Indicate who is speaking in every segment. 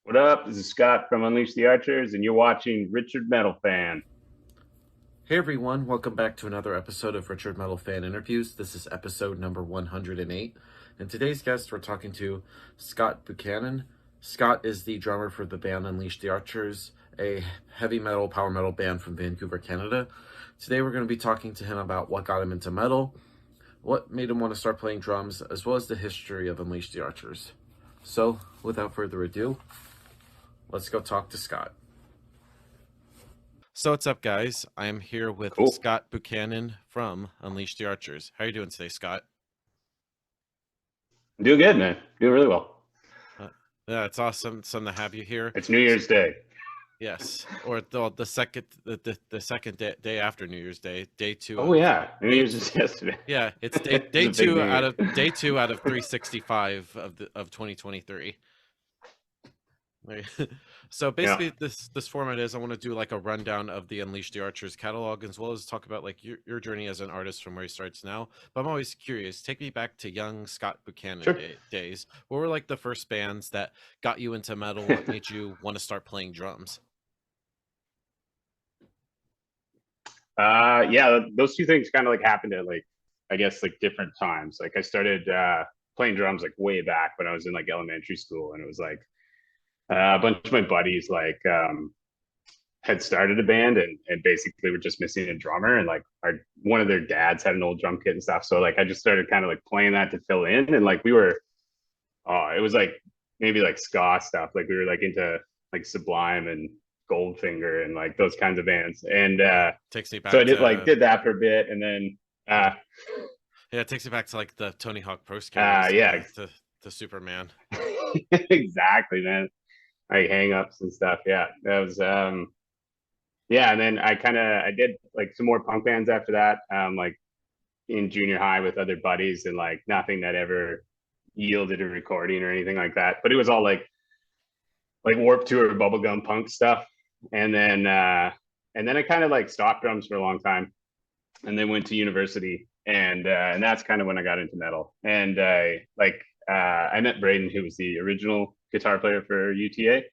Speaker 1: What up? This is Scott from Unleash the Archers, and you're watching Richard Metal Fan.
Speaker 2: Hey everyone, welcome back to another episode of Richard Metal Fan Interviews. This is episode number 108. And today's guest, we're talking to Scott Buchanan. Scott is the drummer for the band Unleash the Archers, a heavy metal, power metal band from Vancouver, Canada. Today we're going to be talking to him about what got him into metal, what made him want to start playing drums, as well as the history of Unleash the Archers. So, without further ado, let's go talk to Scott. So what's up, guys? I am here with
Speaker 1: Cool.
Speaker 2: Scott Buchanan from Unleash the Archers. How are you doing today, Scott?
Speaker 1: I'm doing good, man. Doing really well.
Speaker 2: Yeah, it's awesome to have you here.
Speaker 1: It's New Year's Day.
Speaker 2: Yes, or the second day after New Year's Day, day two.
Speaker 1: Oh yeah, New Year's is yesterday.
Speaker 2: Yeah, it's day two out of 365 of 2023. So basically, this format is I want to do like a rundown of the Unleash the Archers catalog, as well as talk about like your journey as an artist from where he starts now. But I'm always curious. Take me back to young Scott Buchanan days. What were like the first bands that got you into metal? What made you want to start playing drums?
Speaker 1: Yeah, those two things kind of like happened at like, I guess, like different times. Like I started playing drums like way back when I was in like elementary school, and it was like a bunch of my buddies like had started a band and basically were just missing a drummer, and like one of their dads had an old drum kit and stuff, so like I just started kind of like playing that to fill in, and like we were it was like maybe like ska stuff, like we were like into like Sublime and Goldfinger and like those kinds of bands, and
Speaker 2: takes me back
Speaker 1: so I did that for a bit, and then
Speaker 2: yeah, it takes me back to like the Tony Hawk Pro
Speaker 1: Skater, yeah,
Speaker 2: to Superman.
Speaker 1: Exactly, man. Like hang ups and stuff. Yeah, that was yeah, and then I did like some more punk bands after that, like in junior high with other buddies, and like nothing that ever yielded a recording or anything like that, but it was all like Warped Tour bubblegum punk stuff. And then I kind of like stopped drums for a long time, and then went to university, and that's kind of when I got into metal. And I met Braden, who was the original guitar player for UTA,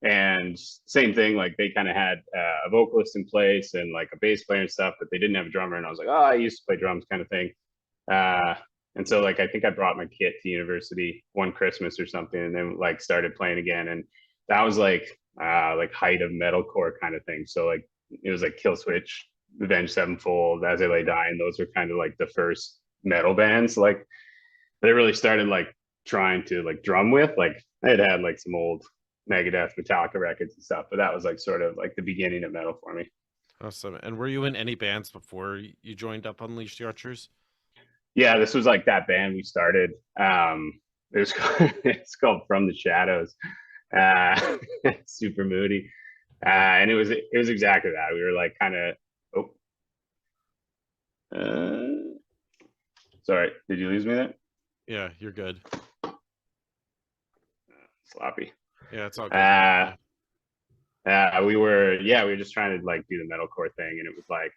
Speaker 1: and same thing, like they kind of had a vocalist in place and like a bass player and stuff, but they didn't have a drummer, and I was like, oh, I used to play drums, kind of thing. And so like I think I brought my kit to university one Christmas or something, and then like started playing again, and that was like height of metalcore kind of thing. So like it was like Killswitch, Avenged Sevenfold, As I Lay Dying. Those are kind of like the first metal bands like that I really started like trying to like drum with. Like I had like some old Megadeth, Metallica records and stuff, but that was like sort of like the beginning of metal for me.
Speaker 2: Awesome. And were you in any bands before you joined up Unleash the Archers?
Speaker 1: Yeah, this was like that band we started. It was it's called From the Shadows. Super moody, and it was exactly that. We were like kind of sorry, did you lose me there?
Speaker 2: Yeah, you're good.
Speaker 1: Sloppy.
Speaker 2: Yeah, it's all good.
Speaker 1: We were just trying to like do the metalcore thing, and it was like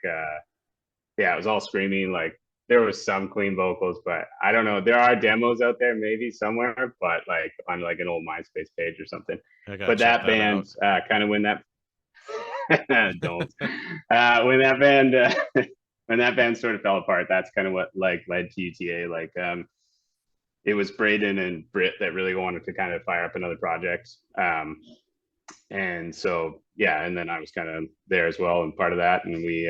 Speaker 1: yeah, it was all screaming. Like there was some clean vocals, but I don't know. There are demos out there maybe somewhere, but like on like an old MySpace page or something. But that band kind of when that don't when that band when that band sort of fell apart, that's kind of what like led to UTA. Like it was Braden and Britt that really wanted to kind of fire up another project. And so yeah, and then I was kind of there as well and part of that, and we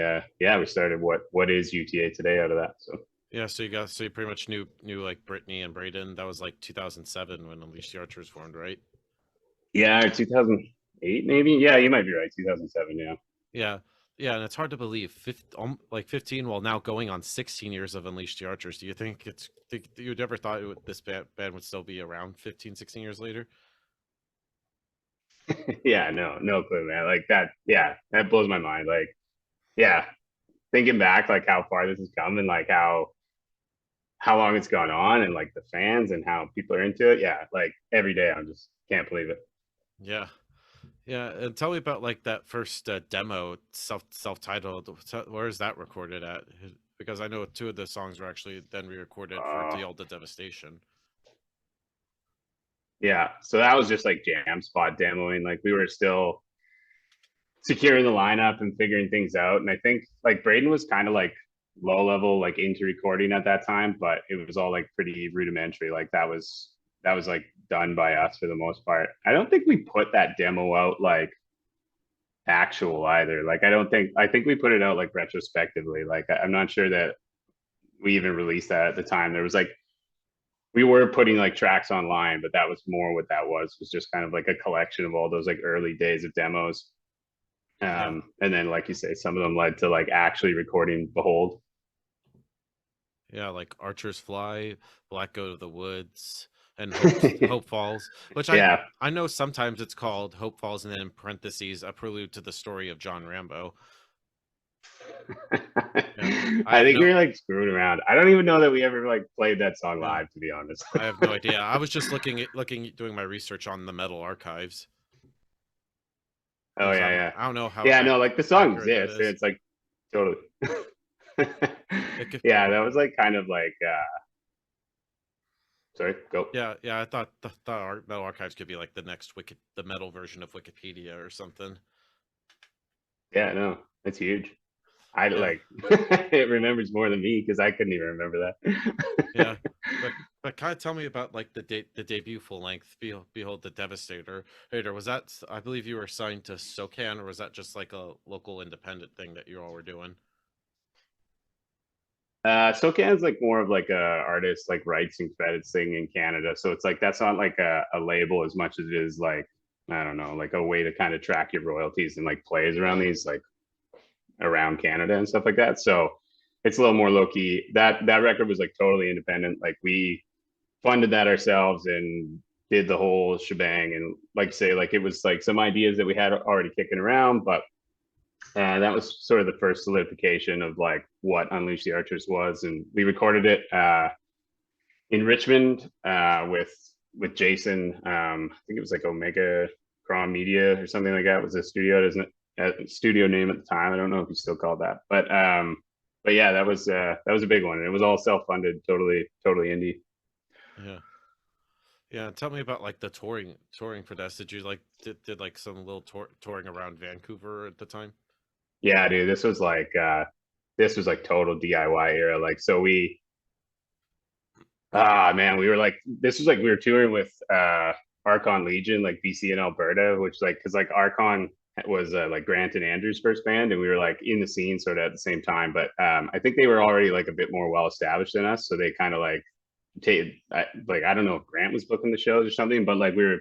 Speaker 1: started what is UTA today out of that. So
Speaker 2: yeah, so you pretty much knew like Brittany and Braden. That was like 2007 when Unleash the Archers formed, right?
Speaker 1: Yeah, or 2008 maybe. Yeah, you might be right. 2007.
Speaker 2: Yeah, and it's hard to believe 15, well, now going on 16 years of Unleash the Archers. Do you think you'd ever thought this band would still be around 15, 16 years later?
Speaker 1: Yeah, no clue, man. Like that, yeah, that blows my mind. Like, yeah, thinking back, like how far this has come, and like how long it's gone on, and like the fans and how people are into it. Yeah, like every day, I just can't believe it.
Speaker 2: Yeah. Yeah, and tell me about like that first demo, self-titled. Where is that recorded at? Because I know two of the songs were actually then re-recorded for Deal the Devastation.
Speaker 1: Yeah, so that was just like jam spot demoing. Like we were still securing the lineup and figuring things out. And I think like Braden was kind of like low level, like into recording at that time, but it was all like pretty rudimentary. Like that was like done by us for the most part. I don't think we put that demo out like actual either. Like I think we put it out like retrospectively. Like I'm not sure that we even released that at the time. There was like we were putting like tracks online, but that was more what that was just kind of like a collection of all those like early days of demos.
Speaker 2: Yeah.
Speaker 1: And then, like you say, some of them led to like actually recording Behold.
Speaker 2: Yeah, like Archer's Fly, Black Goat of the Woods, and Hope Falls, which
Speaker 1: Yeah.
Speaker 2: I know sometimes it's called Hope Falls, and then in parentheses a prelude to the story of John Rambo. Yeah, I
Speaker 1: I
Speaker 2: have
Speaker 1: think
Speaker 2: no
Speaker 1: we are like screwing around. I don't even know that we ever like played that song
Speaker 2: yeah,
Speaker 1: live, to be honest.
Speaker 2: I have no idea. I was just doing my research on the metal archives
Speaker 1: Oh
Speaker 2: because
Speaker 1: yeah, yeah,
Speaker 2: I don't know how
Speaker 1: yeah. No, like the song
Speaker 2: accurate that
Speaker 1: exists, and
Speaker 2: is.
Speaker 1: it's like totally.
Speaker 2: It could,
Speaker 1: Yeah, that was like kind of like. Sorry, go.
Speaker 2: yeah. I thought the metal archives could be like the next the metal version of Wikipedia or something.
Speaker 1: Yeah, no, it's huge. I
Speaker 2: Yeah.
Speaker 1: like it remembers more than me because I couldn't even remember that.
Speaker 2: Yeah, but kind of tell me about like the debut full length Behold the Devastator. Hater, was that I believe you were signed to SoCan, or was that just like a local independent thing that you all were doing?
Speaker 1: SoCan's like more of like a artist like rights and credits thing in Canada. So it's like that's not like a label as much as it is like I don't know, like a way to kind of track your royalties and like plays around these like around Canada and stuff like that. So it's a little more low key. That record was like totally independent. Like we funded that ourselves and did the whole shebang. And like say, like it was like some ideas that we had already kicking around, but that was sort of the first solidification of like what Unleash the Archers was. And we recorded it in Richmond with Jason. I think it was like Omega Crom Media or something like that was a studio, isn't it? A studio name at the time. I don't know if he's still called that, but yeah, that was a big one. And it was all self funded, totally indie.
Speaker 2: Yeah, yeah. Tell me about like the touring for this. Did you like did like some little touring around Vancouver at the time?
Speaker 1: Yeah, dude, this was like total DIY era. Like so we man, we were like this was like we were touring with Archon Legion, like BC and Alberta, which like because like Archon was like Grant and Andrew's first band, and we were like in the scene sort of at the same time. But I think they were already like a bit more well established than us, so they kind of like like I don't know if Grant was booking the shows or something, but like we were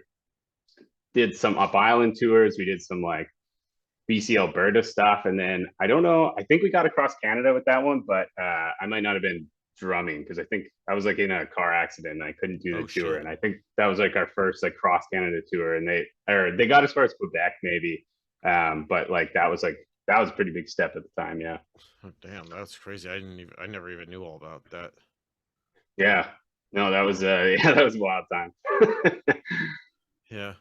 Speaker 1: did some Up Island tours, we did some like BC Alberta stuff, and then I don't know. I think we got across Canada with that one, but I might not have been drumming because I think I was like in a car accident and I couldn't do the
Speaker 2: Oh
Speaker 1: tour.
Speaker 2: shit!
Speaker 1: And I think that was like our first like cross Canada tour, and they got as far as Quebec maybe, but like that was a pretty big step at the time. Yeah,
Speaker 2: Oh, damn, that's crazy. I never even knew all about that.
Speaker 1: yeah. No, that was yeah, that was a wild time.
Speaker 2: Yeah.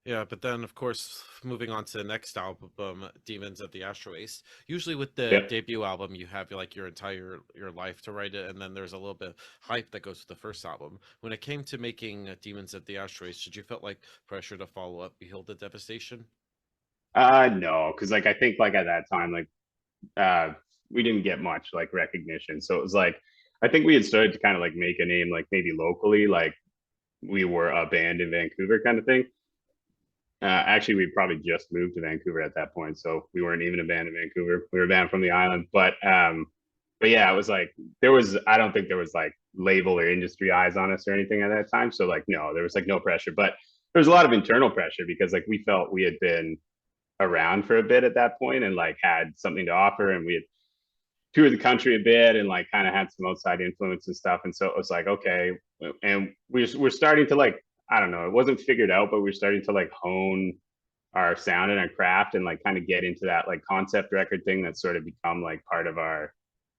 Speaker 2: Yeah, but then of course moving on to the next album, Demons of the Astro Ace. Usually with the
Speaker 1: Yep.
Speaker 2: debut album you have like your entire your life to write it, and then there's a little bit of hype that goes with the first album. When it came to making Demons of the Astro Ace, did you felt like pressure to follow up Behold the Devastation?
Speaker 1: No, because like I think like at that time like uh we didn't get much like recognition, so it was like I think we had started to kind of like make a name like maybe locally, like we were a band in Vancouver kind of thing. Actually, we probably just moved to Vancouver at that point, so we weren't even a band in Vancouver. We were a band from the island, but yeah, it was like there was. I don't think there was like label or industry eyes on us or anything at that time. So like, no, there was like no pressure, but there was a lot of internal pressure because like we felt we had been around for a bit at that point and like had something to offer, and we had toured the country a bit and like kind of had some outside influence and stuff. And so it was like, okay. And we're starting to like, I don't know, it wasn't figured out, but we're starting to like hone our sound and our craft and like kind of get into that like concept record thing that's sort of become like part of our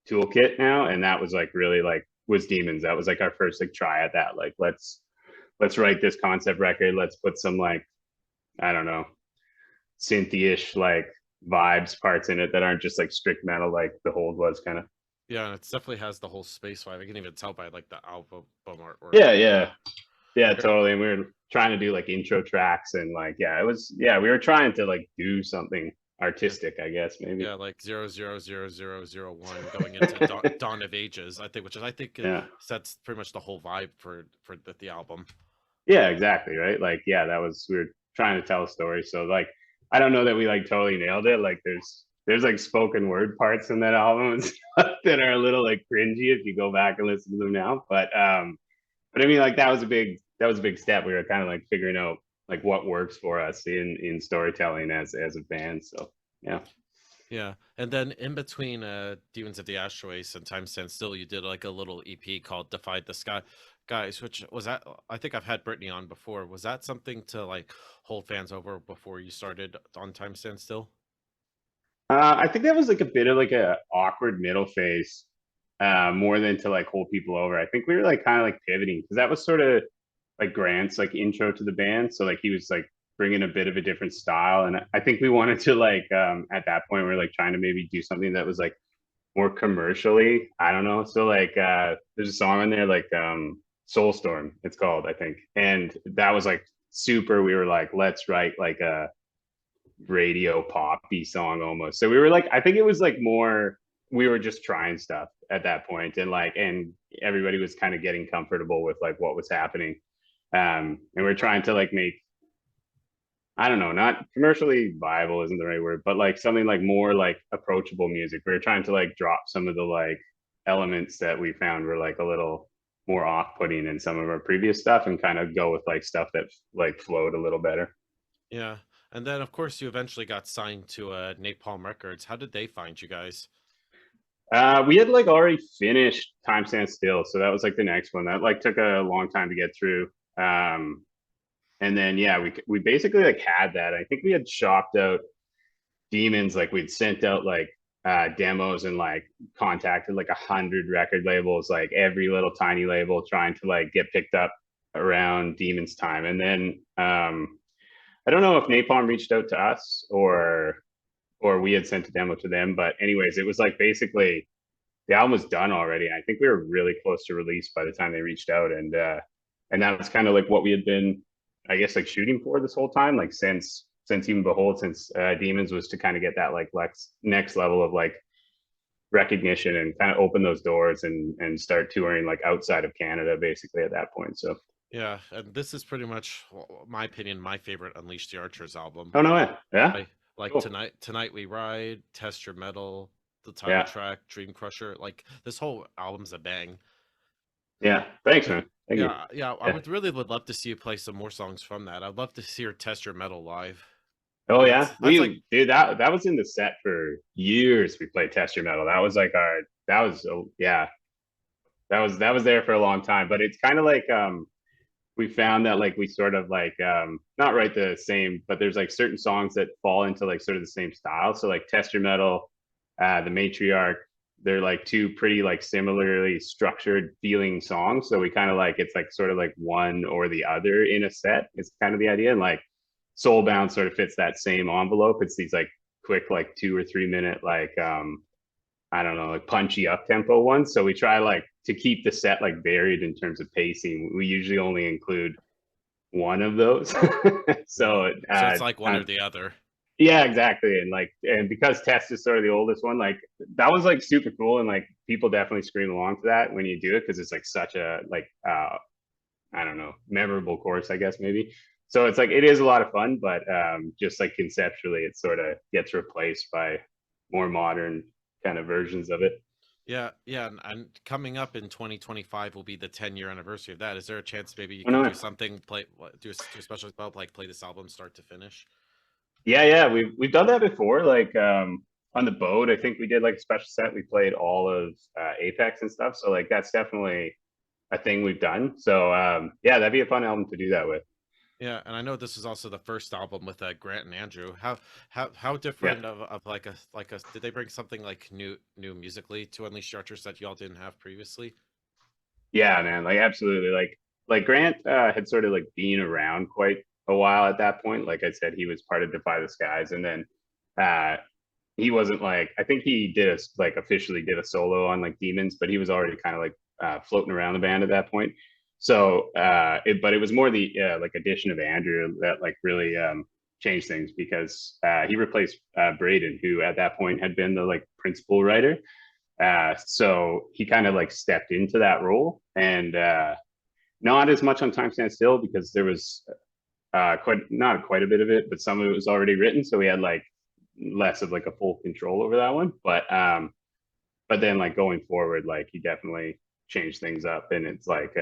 Speaker 1: toolkit now. And that was like really like was Demons. That was like our first like try at that. Like let's write this concept record. Let's put some like, I don't know, synthy-ish like vibes parts in it that aren't just like strict metal like the Hold was kind of.
Speaker 2: Yeah, and it definitely has the whole space vibe. I can even tell by like the album artwork.
Speaker 1: Yeah, yeah, yeah,
Speaker 2: Very,
Speaker 1: totally. And we were trying to do like intro tracks and like we were trying to like do something artistic, I guess maybe.
Speaker 2: Yeah, like 0000001 going into Dawn of Ages, I think, which is I think
Speaker 1: Yeah.
Speaker 2: sets pretty much the whole vibe for the album.
Speaker 1: Yeah, exactly, right? Like, yeah, that was we were trying to tell a story. So like I don't know that we like totally nailed it. Like there's like spoken word parts in that album and stuff that are a little like cringy if you go back and listen to them now. But I mean like that was a big step. We were kind of like figuring out like what works for us in storytelling as a band. So yeah.
Speaker 2: Yeah, and then in between Demons of the Asteroids and Time Stands Still, you did like a little EP called Defied the Sky. Guys, which was that? I think I've had Brittany on before. Was that something to like hold fans over before you started on Time Stands Still?
Speaker 1: I think that was like a bit of like a awkward middle phase, more than to like hold people over. I think we were like kind of like pivoting because that was sort of like Grant's like intro to the band. So like he was like bringing a bit of a different style, and I think we wanted to like at that point we are like trying to maybe do something that was like more commercially. I don't know. So like there's a song on there like Soulstorm, it's called, I think, and that was like super. We were like, let's write like a radio poppy song almost. So we were like, I think it was like more we were just trying stuff at that point and everybody was kind of getting comfortable with like what was happening. And we're trying to like make I don't know, not commercially viable isn't the right word, but like something like more like approachable music. We were trying to like drop some of the like elements that we found were like a little more off-putting in some of our previous stuff and kind of go with like stuff that like flowed a little better.
Speaker 2: Yeah, and then of course you eventually got signed to Napalm Records. How did they find you guys?
Speaker 1: We had like already finished Time Stand Still, so that was like the next one. That like took a long time to get through. And then yeah, we basically like had that. I think we had shopped out Demons, like we'd sent out like demos and like contacted like 100 record labels, like every little tiny label trying to like get picked up around Demons time. And then I don't know if Napalm reached out to us or we had sent a demo to them, but anyways, it was like basically the album was done already. I think we were really close to release by the time they reached out, and that was kind of like what we had been, I guess, like shooting for this whole time, like since even Behold, since Demons was to kind of get that like next level of like recognition and kind of open those doors and start touring like outside of Canada, basically at that point. So
Speaker 2: Yeah, and this is pretty much, my opinion, my favorite Unleash the Archers album.
Speaker 1: oh no way, yeah,
Speaker 2: Like
Speaker 1: cool,
Speaker 2: Tonight We Ride, Test Your Metal, the title
Speaker 1: yeah,
Speaker 2: track, Dream Crusher. Like this whole album's a bang.
Speaker 1: yeah. Thanks,
Speaker 2: Yeah,
Speaker 1: man. Thank you.
Speaker 2: yeah. I
Speaker 1: Yeah.
Speaker 2: would love to see you play some more songs from that. I'd love to see her Test Your Metal live.
Speaker 1: Oh yeah,
Speaker 2: That's like
Speaker 1: we dude that was in the set for years. We played Test Your Metal. That was like our that was yeah that was there for a long time. But it's kind of like we found that like we sort of like not write the same, but there's like certain songs that fall into like sort of the same style. So like Test Your Metal, the Matriarch, they're like two pretty like similarly structured feeling songs. So we kind of like it's like sort of like one or the other in a set. It's kind of the idea. And like Soulbound sort of fits that same envelope. It's these like quick like 2 or 3 minute like I don't know, like punchy up tempo ones. So we try like to keep the set like varied in terms of pacing. We usually only include one of those.
Speaker 2: yeah.
Speaker 1: So
Speaker 2: So it's like one or the other.
Speaker 1: yeah, exactly. And like and because Test is sort of the oldest one, like that was like super cool and like people definitely scream along to that when you do it because it's like such a like I don't know, memorable course, I guess maybe. So it's like it is a lot of fun, but just like conceptually, it sort of gets replaced by more modern kind of versions of it.
Speaker 2: Yeah, yeah, and coming up in 2025 will be the 10-year anniversary of that. Is there a chance maybe you
Speaker 1: Oh
Speaker 2: could
Speaker 1: no,
Speaker 2: do something, do a special spell, like play this album start to finish?
Speaker 1: yeah, we've done that before. Like on the boat, I think we did like a special set. We played all of Apex and stuff. So like that's definitely a thing we've done. So yeah, that'd be a fun album to do that with.
Speaker 2: Yeah, and I know this is also the first album with Grant and Andrew. How
Speaker 1: Yeah.
Speaker 2: different of like a did they bring something like new musically to Unleash the Archers that y'all didn't have previously?
Speaker 1: Yeah, man, like absolutely. Like Grant had sort of like been around quite a while at that point. Like I said, he was part of Defy the Skies, and then uh he wasn't like I think he did a like officially did a solo on like Demons, but he was already kind of like floating around the band at that point. So but it was more the like addition of Andrew that like really changed things because he replaced Braden, who at that point had been the like principal writer. So he kind of like stepped into that role, and not as much on Time Stand Still because there was quite not quite a bit of it, but some of it was already written, so we had like less of like a full control over that one. But then like going forward, like he definitely changed things up, and it's like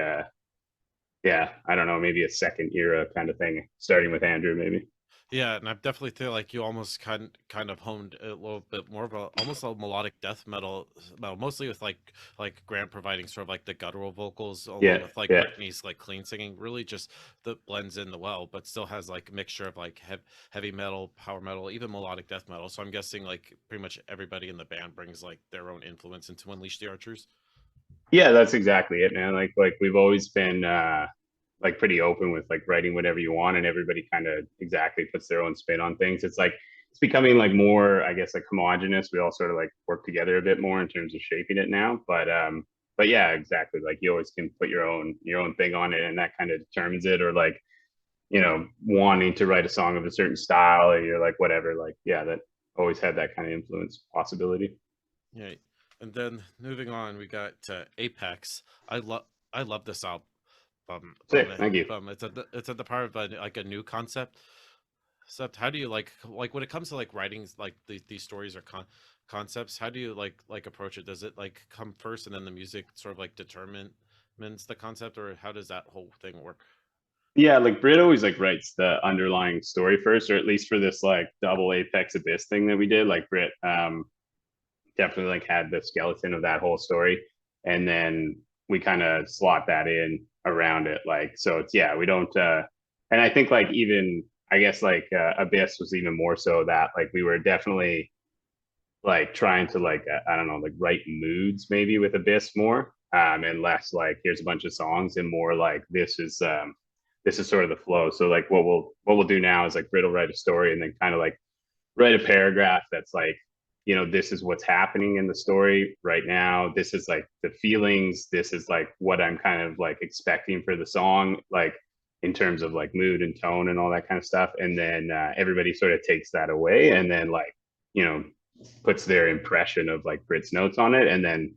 Speaker 1: yeah, I don't know, maybe a second era kind of thing, starting with Andrew, maybe.
Speaker 2: Yeah, and I definitely feel like you almost kind of honed a little bit more of a almost a melodic death metal, mostly with like Grant providing sort of like the guttural vocals along
Speaker 1: Yeah,
Speaker 2: with like
Speaker 1: yeah.
Speaker 2: Brittany's like clean singing, really just that blends in the well, but still has like a mixture of like heavy metal, power metal, even melodic death metal. So I'm guessing like pretty much everybody in the band brings like their own influence into Unleash the Archers.
Speaker 1: Yeah, that's exactly it, man. Like we've always been like pretty open with like writing whatever you want, and everybody kind of exactly puts their own spin on things. It's like it's becoming like more, I guess, like homogenous. We all sort of like work together a bit more in terms of shaping it now. But yeah, exactly. Like you always can put your own thing on it, and that kind of determines it. Or like, you know, wanting to write a song of a certain style, or you're like whatever. Like, yeah, that always had that kind of influence possibility.
Speaker 2: Yeah. And then moving on, we got Apex. I love this album.
Speaker 1: Sick. Thank you.
Speaker 2: It's at the part of like a new concept. Except, how do you like when it comes to like writing like these stories or concepts? How do you like approach it? Does it like come first and then the music sort of like determines the concept, or how does that whole thing work?
Speaker 1: Yeah, like Brit always like writes the underlying story first, or at least for this like double Apex Abyss thing that we did. Like Brit definitely like had the skeleton of that whole story, and then we kind of slot that in around it. Like so, it's yeah, we don't. And I think like even I guess like Abyss was even more so that like we were definitely like trying to like I don't know like write moods maybe with Abyss more, and less like here's a bunch of songs, and more like this is sort of the flow. So like what we'll do now is like Brit will write a story and then kind of like write a paragraph that's like, you know, this is what's happening in the story right now. This is like the feelings. This is like what I'm kind of like expecting for the song, like in terms of like mood and tone and all that kind of stuff. And then everybody sort of takes that away and then like, you know, puts their impression of like Brit's notes on it. And then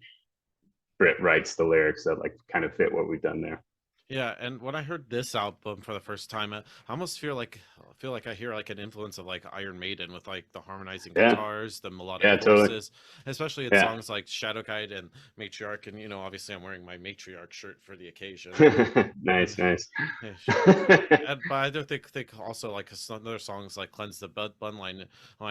Speaker 1: Brit writes the lyrics that like kind of fit what we've done there.
Speaker 2: Yeah, and when I heard this album for the first time, I almost feel like I hear like an influence of like Iron Maiden with like the harmonizing
Speaker 1: Yeah.
Speaker 2: guitars, the melodic
Speaker 1: Yeah, totally.
Speaker 2: choruses, especially in
Speaker 1: Yeah.
Speaker 2: songs like Shadow Guide and Matriarch. And obviously I'm wearing my Matriarch shirt for the occasion.
Speaker 1: Nice, nice.
Speaker 2: But I do think also like some other songs like Cleanse the Bun line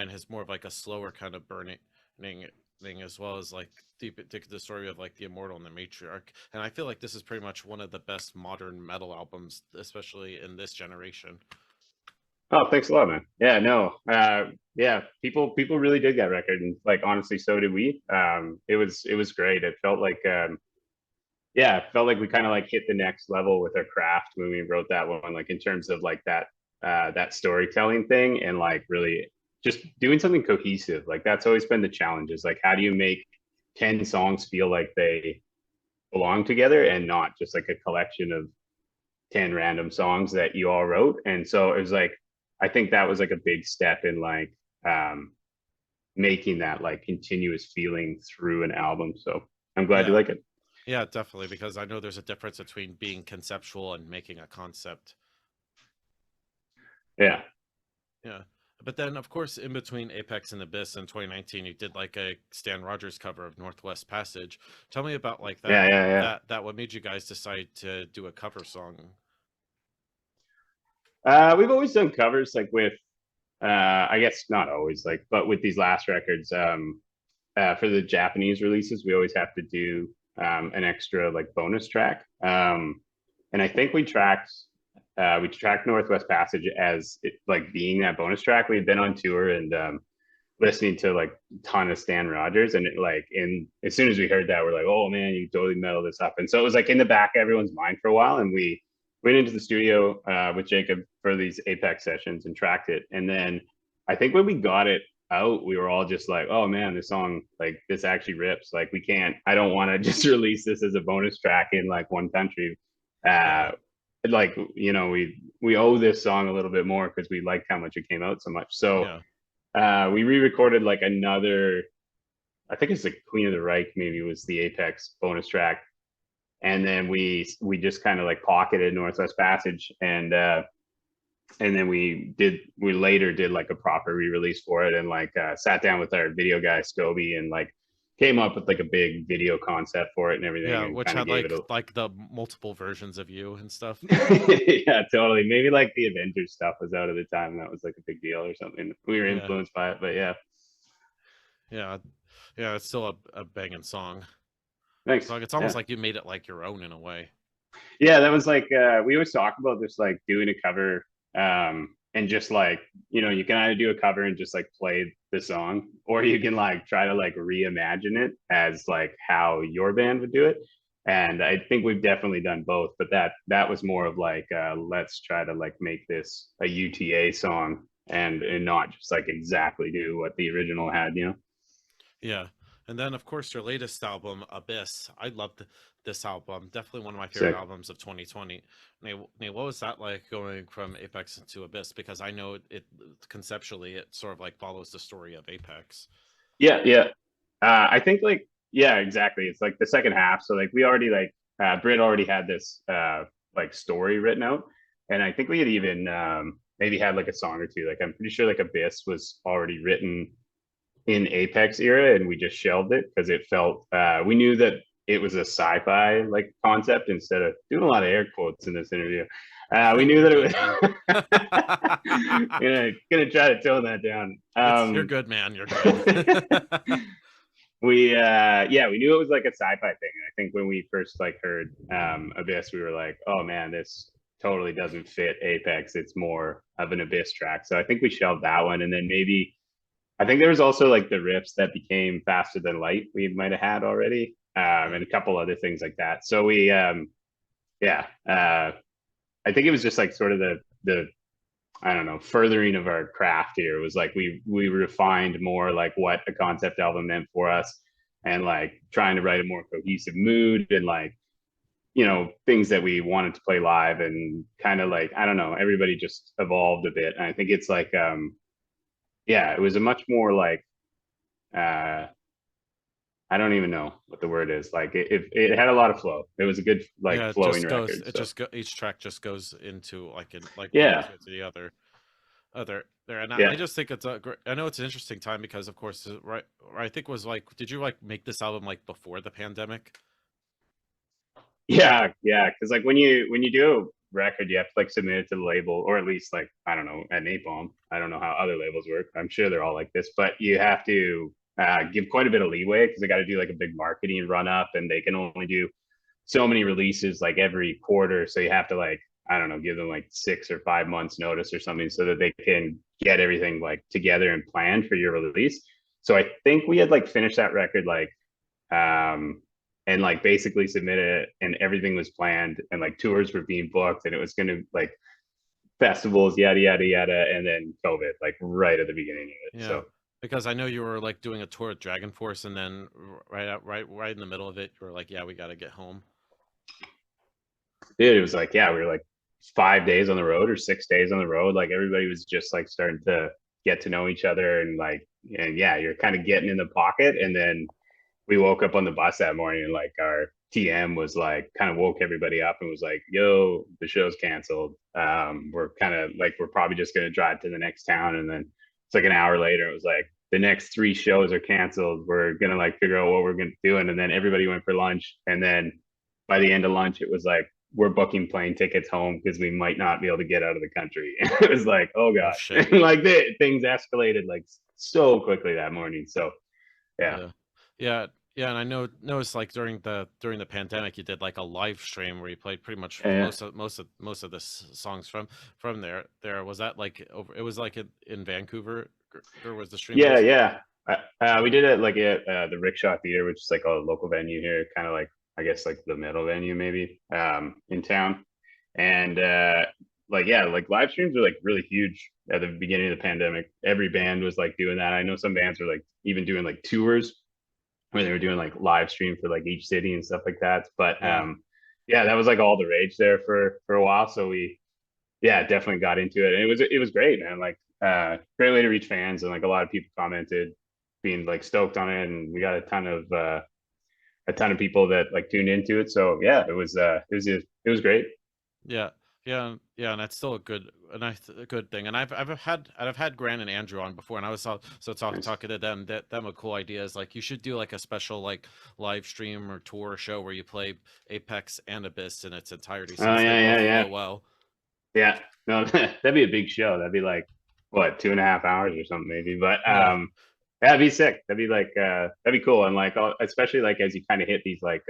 Speaker 2: has more of like a slower kind of burning thing, as well as like the story of like the immortal and the matriarch. And I feel like this is pretty much one of the best modern metal albums, especially in this generation.
Speaker 1: Oh, thanks a lot, man. Yeah, no. Yeah, people really did that record, and like honestly, so did we. It was great. It felt like yeah, it felt like we kind of like hit the next level with our craft when we wrote that one, like in terms of like that storytelling thing, and like really just doing something cohesive. Like that's always been the challenge, is like how do you make 10 songs feel like they belong together and not just like a collection of 10 random songs that you all wrote. And so it was like I think that was like a big step in like um making that like continuous feeling through an album. So I'm glad you
Speaker 2: Yeah.
Speaker 1: like it.
Speaker 2: Yeah, definitely, because I know there's a difference between being conceptual and making a concept.
Speaker 1: Yeah.
Speaker 2: Yeah. But then, of course, in between Apex and Abyss in 2019, you did like a Stan Rogers cover of Northwest Passage. Tell me about like
Speaker 1: Yeah, yeah, yeah.
Speaker 2: what made you guys decide to do a cover song?
Speaker 1: We've always done covers like with I guess not always like, but with these last records, for the Japanese releases, we always have to do an extra like bonus track. And I think we tracked Northwest Passage as it, like being that bonus track. We'd been on tour and listening to like a ton of Stan Rogers, and it like in as soon as we heard that, we're like, oh man, you totally metal this up. And so it was like in the back of everyone's mind for a while, and we went into the studio with Jacob for these Apex sessions and tracked it. And then I think when we got it out, we were all just like, oh man, this song, like this actually rips. Like we can't, I don't want to just release this as a bonus track in like one country. uh, like, we owe this song a little bit more because we liked how much it came out so much. So
Speaker 2: Yeah.
Speaker 1: we re-recorded like another, I think it's the Queen of the Reich, maybe was the Apex bonus track. And then we just kind of like pocketed Northwest Passage, and then we later did like a proper re-release for it, and like sat down with our video guy Scobie and like came up with like a big video concept for it and everything,
Speaker 2: Yeah,
Speaker 1: and
Speaker 2: which
Speaker 1: kind of
Speaker 2: had
Speaker 1: gave it a
Speaker 2: like the multiple versions of you and stuff.
Speaker 1: yeah, totally. Maybe like the Avengers stuff was out at the time, and that was like a big deal or something. We were
Speaker 2: Yeah.
Speaker 1: influenced by it, but yeah.
Speaker 2: Yeah. Yeah, it's still a banging song.
Speaker 1: Thanks.
Speaker 2: So like, it's almost
Speaker 1: Yeah.
Speaker 2: like you made it like your own in a way.
Speaker 1: Yeah, that was like we always talk about just like doing a cover, and just like, you can either do a cover and just like play the song, or you can like try to like reimagine it as like how your band would do it. And I think we've definitely done both, but that was more of like let's try to like make this a UTA song, and not just like exactly do what the original had.
Speaker 2: Yeah. And then of course your latest album, Abyss. I loved this album. Definitely one of my favorite
Speaker 1: Sick.
Speaker 2: albums of 2020. Nate, what was that like going from Apex into Abyss? Because I know it conceptually it sort of like follows the story of Apex.
Speaker 1: Yeah, yeah. I think like, yeah, exactly. It's like the second half. So like we already like Britt already had this like story written out, and I think we had even maybe had like a song or two. Like I'm pretty sure like Abyss was already written in Apex era, and we just shelved it because it felt we knew that it was a sci-fi like concept, instead of doing a lot of air quotes in this interview. We knew
Speaker 2: You're
Speaker 1: that
Speaker 2: good, man.
Speaker 1: it was gonna try to tone that down.
Speaker 2: You're good, man. You're good.
Speaker 1: We knew it was like a sci-fi thing. And I think when we first like heard Abyss, we were like, oh man, this totally doesn't fit Apex. It's more of an Abyss track. So I think we shelved that one. And then maybe I think there was also like the riffs that became Faster Than Light we might have had already, and a couple other things like that. So we yeah, I think it was just like sort of the I don't know, furthering of our craft here. Was like we refined more like what a concept album meant for us, and like trying to write a more cohesive mood, and like, things that we wanted to play live, and kind of like, I don't know, everybody just evolved a bit. And I think it's like yeah, it was a much more like uh I don't even know what the word is. Like it had a lot of flow. It was a good like
Speaker 2: Yeah, it
Speaker 1: flowing
Speaker 2: just goes.
Speaker 1: record.
Speaker 2: It
Speaker 1: So
Speaker 2: just each track just goes into like in like one
Speaker 1: yeah,
Speaker 2: into the other there. And I
Speaker 1: yeah.
Speaker 2: just think it's a great. I know it's an interesting time because of course, right? I think was like, did you like make this album like before the pandemic?
Speaker 1: Yeah, yeah, because like when you do a record, you have to like submit it to the label, or at least like, I don't know, at Napalm. I don't know how other labels work. I'm sure they're all like this, but you have to give quite a bit of leeway because they got to do like a big marketing run up, and they can only do so many releases like every quarter. So you have to like, I don't know, give them like 6 or 5 months notice or something, so that they can get everything like together and planned for your release. So I think we had like finished that record like um and like basically submitted it, and everything was planned, and like tours were being booked, and it was going to like festivals, yada yada yada, and then COVID like right at the beginning of it.
Speaker 2: Yeah,
Speaker 1: So
Speaker 2: because I know you were like doing a tour at Dragon Force, and then right in the middle of it, you were like, yeah, we got to get home.
Speaker 1: dude, it was like, yeah, we were like 5 days on the road or 6 days on the road. Like everybody was just like starting to get to know each other, and like, and yeah, you're kind of getting in the pocket. And then we woke up on the bus that morning, and like our TM was like kind of woke everybody up and was like, yo, the show's canceled. We're kind of like, we're probably just going to drive to the next town. And then it's like an hour later, it was like, the next 3 shows are canceled. We're going to like figure out what we're going to do. And then everybody went for lunch. And then by the end of lunch, it was like, we're booking plane tickets home because we might not be able to get out of the country. It was like, oh
Speaker 2: Oh
Speaker 1: gosh,
Speaker 2: shit.
Speaker 1: like things escalated like so quickly that morning. So yeah.
Speaker 2: Yeah. Yeah. Yeah, and I noticed like during the pandemic, you did like a live stream where you played pretty much
Speaker 1: Yeah.
Speaker 2: most of the songs from there. There was that like over. It was like in Vancouver, or was the stream
Speaker 1: Yeah,
Speaker 2: based?
Speaker 1: yeah. We did it like at the Rickshaw Theater, which is like a local venue here, kind of like, I guess like the metal venue maybe in town. And like, yeah, like live streams were like really huge at the beginning of the pandemic. Every band was like doing that. I know some bands were like even doing like tours where they were doing like live stream for like each city and stuff like that. But
Speaker 2: Yeah.
Speaker 1: yeah, that was like all the rage there for a while. So we, yeah, definitely got into it. And it was great, man. Like great way to reach fans, and like a lot of people commented being like stoked on it, and we got a ton of people that like tuned into it. So yeah, it was great.
Speaker 2: Yeah, yeah, yeah, and that's still a good thing. And I've had Grant and Andrew on before, and I was
Speaker 1: Nice.
Speaker 2: talking to them, that them a cool idea is like you should do like a special like live stream or tour or show where you play Apex and Abyss in its entirety,
Speaker 1: Oh
Speaker 2: since they
Speaker 1: yeah, yeah,
Speaker 2: both
Speaker 1: yeah,
Speaker 2: flow well.
Speaker 1: yeah. No, that'd be a big show. That'd be like what 2.5 hours or something maybe. But
Speaker 2: Yeah,
Speaker 1: yeah, that'd be sick. That'd be like that'd be cool. And like especially like as you kind of hit these like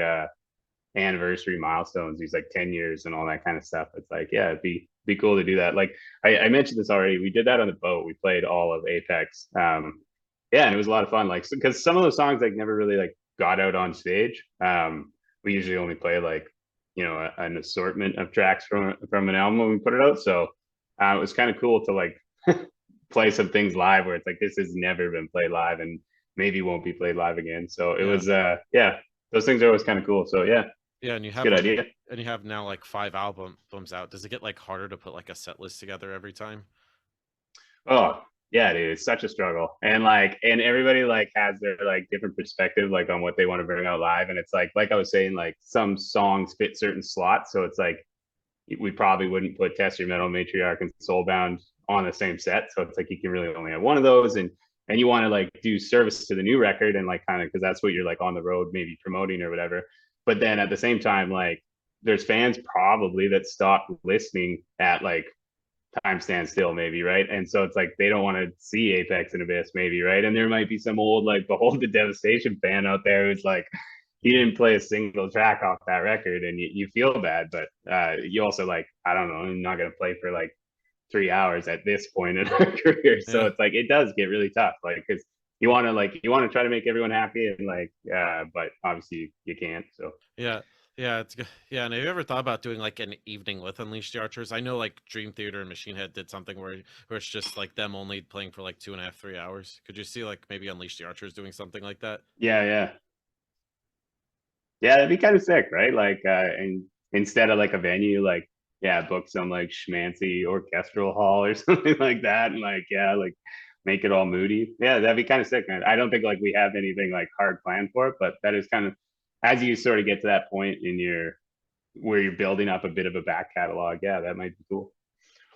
Speaker 1: anniversary milestones, these like 10 years and all that kind of stuff. It's like, yeah, it'd be cool to do that. Like I mentioned this already. We did that on the boat. We played all of Apex. Yeah, and it was a lot of fun. Like because some of those songs like never really like got out on stage. We usually only play like an assortment of tracks from an album when we put it out. So it was kind of cool to like play some things live where it's like this has never been played live and maybe won't be played live again. So it
Speaker 2: yeah,
Speaker 1: was yeah, those things are always kind of cool. So yeah,
Speaker 2: yeah. And
Speaker 1: it's a good idea.
Speaker 2: you have now like five albums out. Does it get like harder to put like a set list together every time?
Speaker 1: Oh, yeah, dude, it's such a struggle. And like and everybody like has their like different perspective like on what they want to bring out live. And it's like I was saying, like some songs fit certain slots. So it's like we probably wouldn't put Test Your Metal, Matriarch, and Soulbound on the same set. So it's like you can really only have one of those, and you want to like do service to the new record and like kind of because that's what you're like on the road maybe promoting or whatever. But then at the same time, like there's fans probably that stop listening at like time stand still maybe, right? And so it's like they don't want to see Apex and Abyss maybe, right? And there might be some old like Behold the Devastation fan out there who's like he didn't play a single track off that record, and you feel bad, but you also like I don't know, I'm not gonna play for like 3 hours at this point in our career. So
Speaker 2: Yeah,
Speaker 1: it's like it does get really tough, like because you want to try to make everyone happy and like but obviously you can't. So
Speaker 2: yeah, yeah. It's good. Yeah. And have you ever thought about doing like an evening with Unleash the Archers? I know like Dream Theater and Machine Head did something where it's just like them only playing for like 2.5, 3 hours. Could you see like maybe Unleash the Archers doing something like that?
Speaker 1: yeah, yeah, yeah, that'd be kind of sick, right? Like and instead of like a venue, like yeah, book some like schmancy orchestral hall or something like that, and like yeah, like make it all moody. Yeah, that'd be kind of sick, man. I don't think like we have anything like hard planned for it, but that is kind of as you sort of get to that point in your where you're building up a bit of a back catalog. Yeah, that might be cool.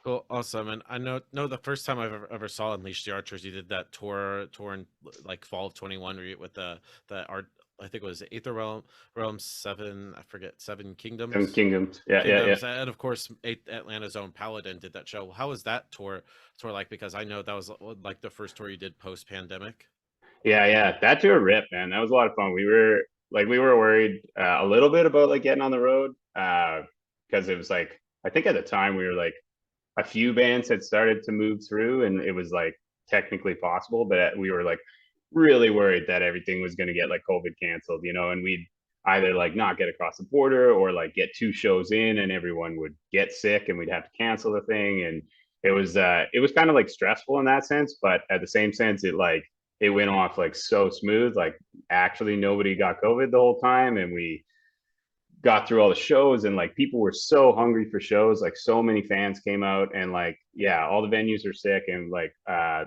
Speaker 2: Cool, awesome. And I know the first time I've ever saw Unleash the Archers, you did that tour in like fall of 21 with the art. I think it was Aether Realm Seven. I forget, Seven
Speaker 1: Seven
Speaker 2: Kingdoms.
Speaker 1: Kingdoms. Yeah, yeah, yeah.
Speaker 2: And of course Atlanta's own Paladin did that show. How was that tour like? Because I know that was like the first tour you did post pandemic.
Speaker 1: Yeah, yeah. That tour rip, man. That was a lot of fun. We were worried a little bit about like getting on the road because it was like I think at the time we were like a few bands had started to move through and it was like technically possible, but we were like really worried that everything was going to get like COVID canceled, and we'd either like not get across the border or like get two shows in and everyone would get sick and we'd have to cancel the thing. And it was kind of like stressful in that sense, but at the same sense, it went off like so smooth. Like actually nobody got COVID the whole time and we got through all the shows and like people were so hungry for shows, like so many fans came out and like yeah, all the venues were sick and like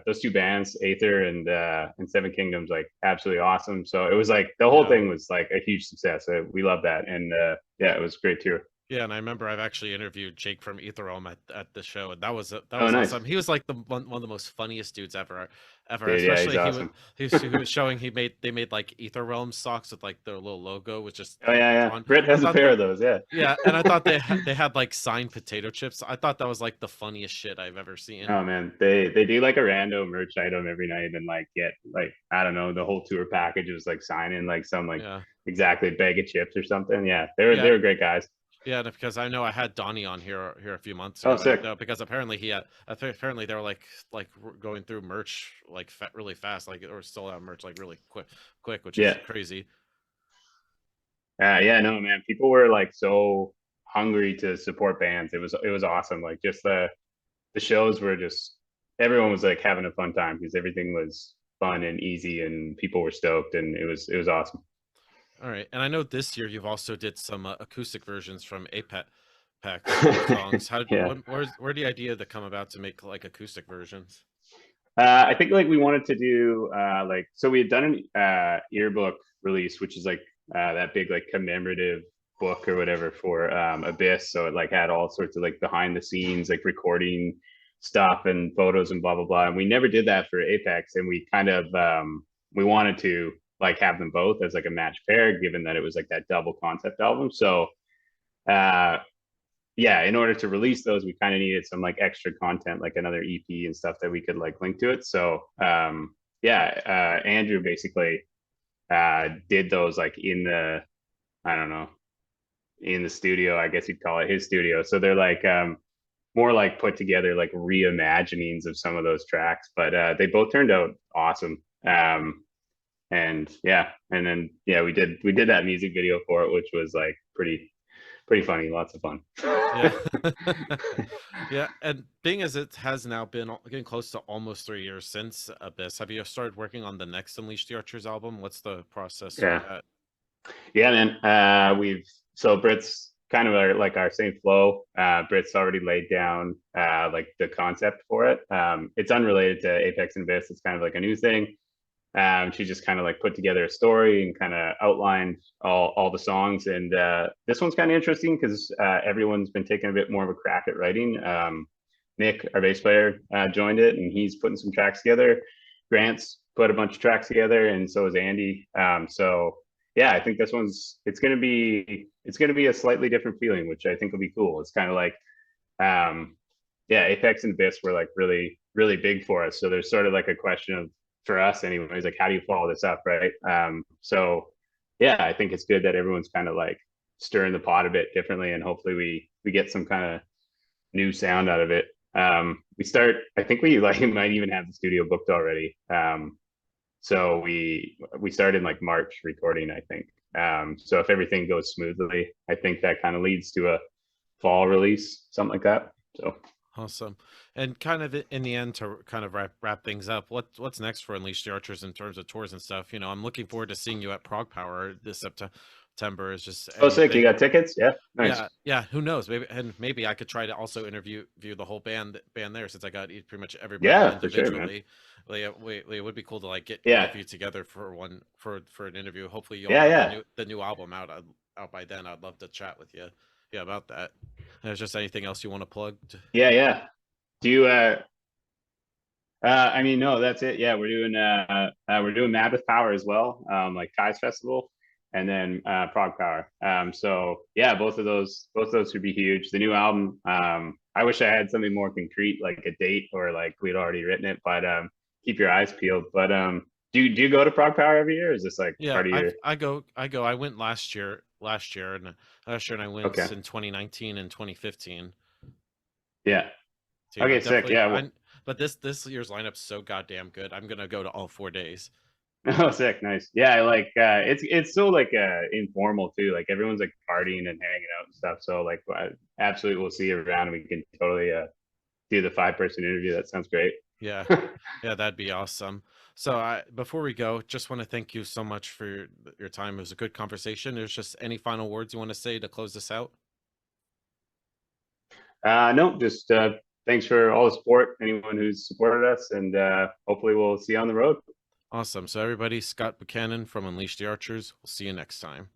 Speaker 1: those two bands Aether and Seven Kingdoms, like absolutely awesome. So it was like the whole
Speaker 2: Yeah.
Speaker 1: thing was like a huge success. We love that. And yeah, it was a great tour.
Speaker 2: Yeah, and I remember I've actually interviewed Jake from Etherealm at the show, and that
Speaker 1: Oh
Speaker 2: was
Speaker 1: nice.
Speaker 2: awesome. He was like one of the most funniest dudes ever.
Speaker 1: Dude, yeah, he's
Speaker 2: Especially
Speaker 1: awesome.
Speaker 2: he was showing they made like Etherealm socks with like their little logo, which is
Speaker 1: Oh yeah, yeah,
Speaker 2: fun.
Speaker 1: Britt
Speaker 2: I
Speaker 1: has a
Speaker 2: thought
Speaker 1: pair
Speaker 2: that
Speaker 1: of those. Yeah.
Speaker 2: Yeah, and I thought they had like signed potato chips. I thought that was like the funniest shit I've ever seen.
Speaker 1: Oh man, they do like a random merch item every night and like get like I don't know, the whole tour package is like signing like some like
Speaker 2: Yeah,
Speaker 1: exactly bag of chips or something. Yeah, they were
Speaker 2: yeah,
Speaker 1: they were great guys.
Speaker 2: yeah. Because I know I had Donnie on here a few months
Speaker 1: Oh
Speaker 2: ago, and
Speaker 1: sick.
Speaker 2: because apparently apparently they were like going through merch like really fast, like or still out merch like really quick, which is
Speaker 1: Yeah.
Speaker 2: crazy.
Speaker 1: Yeah, no, man. People were like so hungry to support bands. It was awesome. Like just the shows were just everyone was like having a fun time because everything was fun and easy and people were stoked and it was awesome.
Speaker 2: All right. And I know this year you've also did some acoustic versions from Apex songs. How
Speaker 1: Yeah.
Speaker 2: where the idea that come about to make like acoustic versions?
Speaker 1: I think like we wanted to do like so we had done an yearbook release, which is like that big like commemorative book or whatever for Abyss. So it like had all sorts of like behind the scenes like recording stuff and photos and blah blah blah. And we never did that for Apex, and we kind of we wanted to like have them both as like a match pair, given that it was like that double concept album. So uh yeah, in order to release those, we kind of needed some like extra content, like another EP and stuff that we could like link to it. So yeah, Andrew basically did those like in the, I don't know, in the studio, I guess you'd call it his studio. So they're like more like put together like reimaginings of some of those tracks, but they both turned out awesome. And yeah, and then yeah, we did that music video for it, which was like pretty funny, lots of fun.
Speaker 2: Yeah. Yeah. And being as it has now been getting close to almost 3 years since Abyss, have you started working on the next Unleash the Archers album? What's the process for
Speaker 1: Yeah.
Speaker 2: that?
Speaker 1: Yeah, man. We've so Brit's kind of like our same flow. Brit's already laid down like the concept for it. It's unrelated to Apex and Abyss. It's kind of like a new thing. She just kind of like put together a story and kind of outlined all the songs. And this one's kind of interesting because everyone's been taking a bit more of a crack at writing. Nick, our bass player, joined it, and he's putting some tracks together. Grant's put a bunch of tracks together, and so is Andy. So yeah, I think this one's it's gonna be a slightly different feeling, which I think will be cool. It's kind of like yeah, Apex and Abyss were like really big for us. So there's sort of like a question of for us anyways, like how do you follow this up, right? So yeah, I think it's good that everyone's kind of like stirring the pot a bit differently, and hopefully we get some kind of new sound out of it. I think we like might even have the studio booked already. So we started in like March recording, I think. So if everything goes smoothly, I think that kind of leads to a fall release, something like that. So
Speaker 2: Awesome. And kind of in the end, to kind of wrap things up, what's next for Unleash the Archers in terms of tours and stuff? You know, I'm looking forward to seeing you at Prague Power this September. Is just
Speaker 1: oh, sick! You
Speaker 2: anything.
Speaker 1: got tickets? Yeah, nice.
Speaker 2: Yeah, yeah. Who knows? Maybe I could try to also view the whole band there, since I got pretty much everybody
Speaker 1: Yeah, for sure, man.
Speaker 2: individually. Like, it would be cool to like get all
Speaker 1: Yeah,
Speaker 2: of you together for an interview. Hopefully, you'll
Speaker 1: yeah,
Speaker 2: have
Speaker 1: yeah,
Speaker 2: the new album out by then. I'd love to chat with you. Yeah, about that. There's just anything else you want to plug?
Speaker 1: yeah, yeah. Do you I mean, no, that's it. Yeah, we're doing Mad with Power as well, like Kai's Festival, and then Prague Power. So yeah, both of those would be huge. The new album, I wish I had something more concrete, like a date or like we'd already written it, but keep your eyes peeled. But do you go to Prague Power every year? Or is this like
Speaker 2: Yeah,
Speaker 1: part of your
Speaker 2: I go. I went last year, and I went
Speaker 1: okay?
Speaker 2: in 2019 and 2015.
Speaker 1: Yeah.
Speaker 2: So yeah,
Speaker 1: Okay, sick.
Speaker 2: definitely.
Speaker 1: Yeah.
Speaker 2: But this year's lineup's so goddamn good. I'm gonna go to all 4 days.
Speaker 1: Oh, sick, nice. Yeah, I like it's so like informal too. Like everyone's like partying and hanging out and stuff. So like absolutely we'll see you around and we can totally do the 5-person interview. That sounds great.
Speaker 2: Yeah, yeah, that'd be awesome. So before we go, just want to thank you so much for your time. It was a good conversation. There's just any final words you want to say to close this out?
Speaker 1: No, just thanks for all the support, anyone who's supported us, and hopefully we'll see you on the road.
Speaker 2: Awesome. So everybody, Scott Buchanan from Unleash the Archers. We'll see you next time.